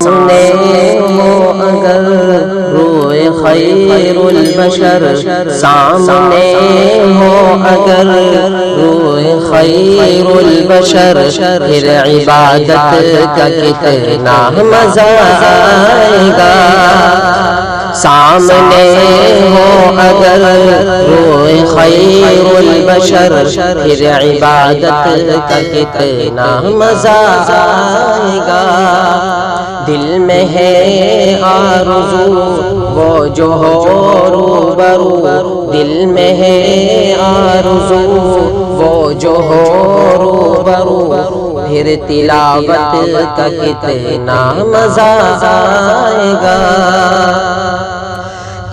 سامنے ہو اگر روئے خیر البشر، سامنے ہو اگر روئے خیر البشر، پھر عبادت کا کتنا مزہ آئے گا۔ سامنے ہو اگر روئے خیر البشر، پھر عبادت کا کتنا مزہ آئے گا۔ دل میں ہے آرزو وہ جو ہو روبرو، دل میں ہے آرزو وہ جو ہو روبرو، پھر تلاوت کا کتنا مزہ آئے گا۔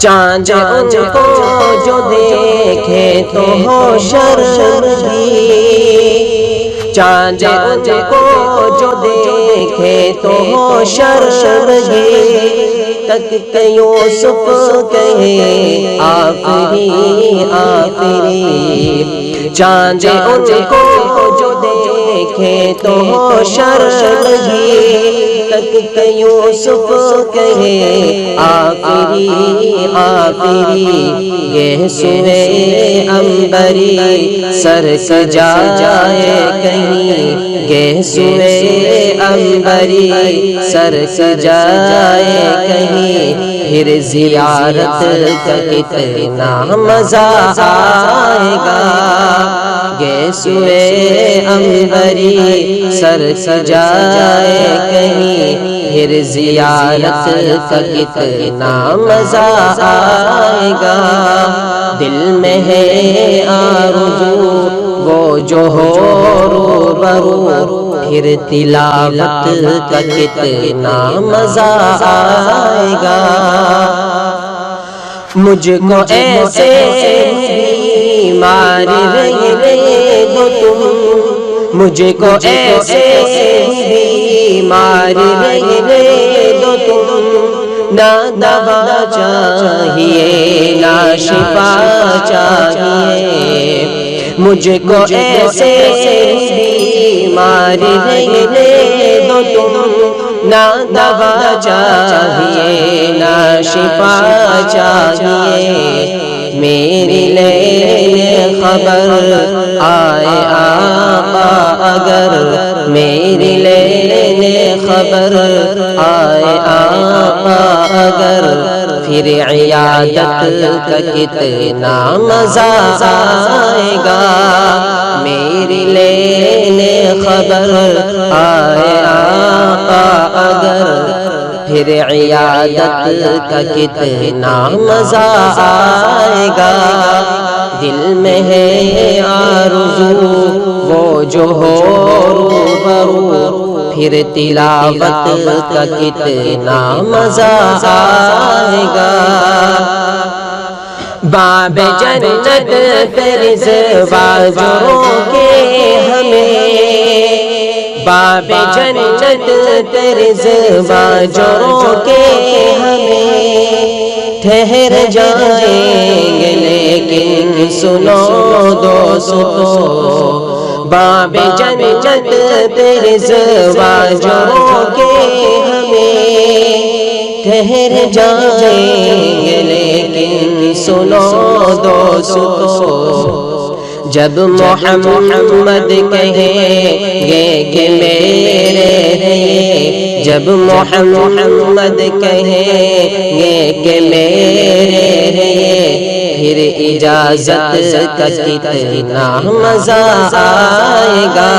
چاند ان کو جو دیکھے تو ہو شرمندگی، چاند ان کو جو دیکھے تو ہو شرمندگی، تک کہ یوسف کہے آخری آخری، چاند ان کو جو دیکھے تو ہو شرمندگی، تک کہ یوسف کہے آخری آخری، یہ سوئے عنبری سر سجائے کہیں، یہ سوئے عنبری سر سجائے کہیں، پھر زیارت کا کتنا مزہ آئے گا۔ یہ سوئے عنبری سر سجائے کہیں، پھر زیارت کا کتنا مزہ آئے گا۔ دل میں ہے آرزو وہ جو ہو روبرو، پھر تلاوت کا کتنا مزہ آئے گا۔ مجھ کو ایسے بیمار رہنے دو تم، مجھ کو ایسے بیمار رہنے دو تم، نہ دوا چاہیے نہ شفا چاہیے، مجھ کو ایسے بیمار رہنے دو تم، نہ دوا چاہیے نہ شفا چاہیے، میری لینے خبر آئے آقا اگر، میری لینے خبر آئے آقا اگر، پھر عیادت کا کتنا مزہ آئے گا۔ میری لینے خبر آئے آقا اگر، پھر عیادت کا کتنا مزہ آئے گا۔ دل میں ہے آرزو وہ جو ہو روبرو، پھر تلاوت کا کتنا مزہ آئے گا۔ باب جنت رضوا جو روکے ہمیں، باب جنت رضوا جو روکے ہمیں، ٹھہر جائیں گے لیکن سنو دوستو، باب جنت رضوا جو روکے ہمیں، ٹھہر جائیں گے لیکن سنو دوستو، جب محمد کہیں گے کہ میرے ہیں، جب محمد کہیں گے کہ میرے ہیں، پھر اجازت کا کتنا مزہ آئے گا۔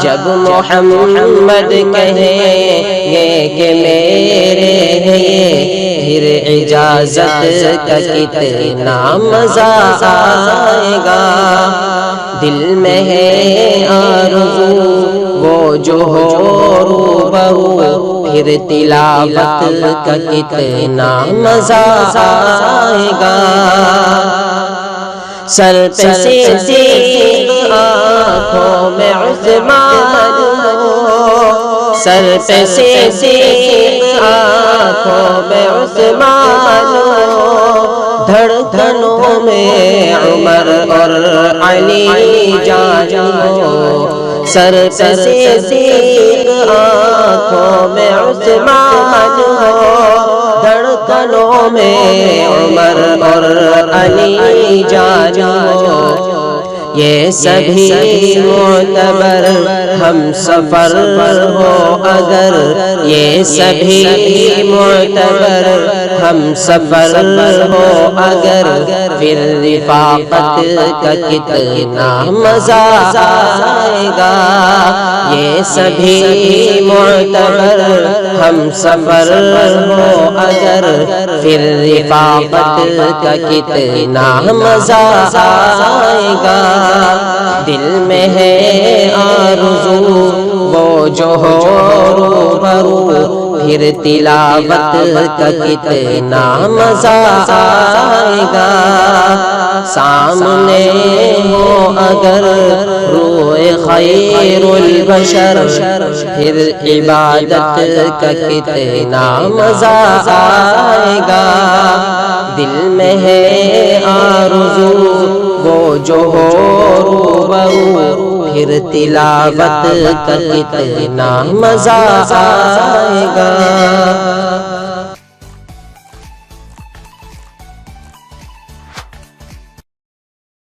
جب محمد کہیں گے کہ میرے ہیں، پھر اجازت کا کتنا مزہ آئے گا۔ دل میں ہے آرزو وہ جو ہو روبرو، پھر تلاوت کا کتنا مزہ آئے گا۔ سر پہ صدیق آنکھوں میں عثمان، سر پہ صدیق آنکھوں میں عثمان، دھڑکنوں میں عمر اور علی جان، سر پہ صدیق آنکھوں میں عثمان ہو، دھڑکنوں میں عمر اور علی جان ہو، یہ سبھی معتبر ہم سفر ہو اگر، یہ سبھی معتبر ہم سفر ہو اگر، پھر رفاقت کا کتنا مزہ آئے گا، یہ سبھی معتبر ہم سفر ہو اگر، پھر رفاقت کا کتنا مزہ آئے گا، دل میں ہے آرزو وہ جو ہو روبرو، پھر تلاوت کا کتنا مزہ آئے گا، سامنے ہو اگر روح خیر البشر، پھر عبادت کا کتنا مزہ آئے گا، دل میں ہے آرزو وہ جو ہو روبرو، پھر تلاوت کا کتنا مزہ آئے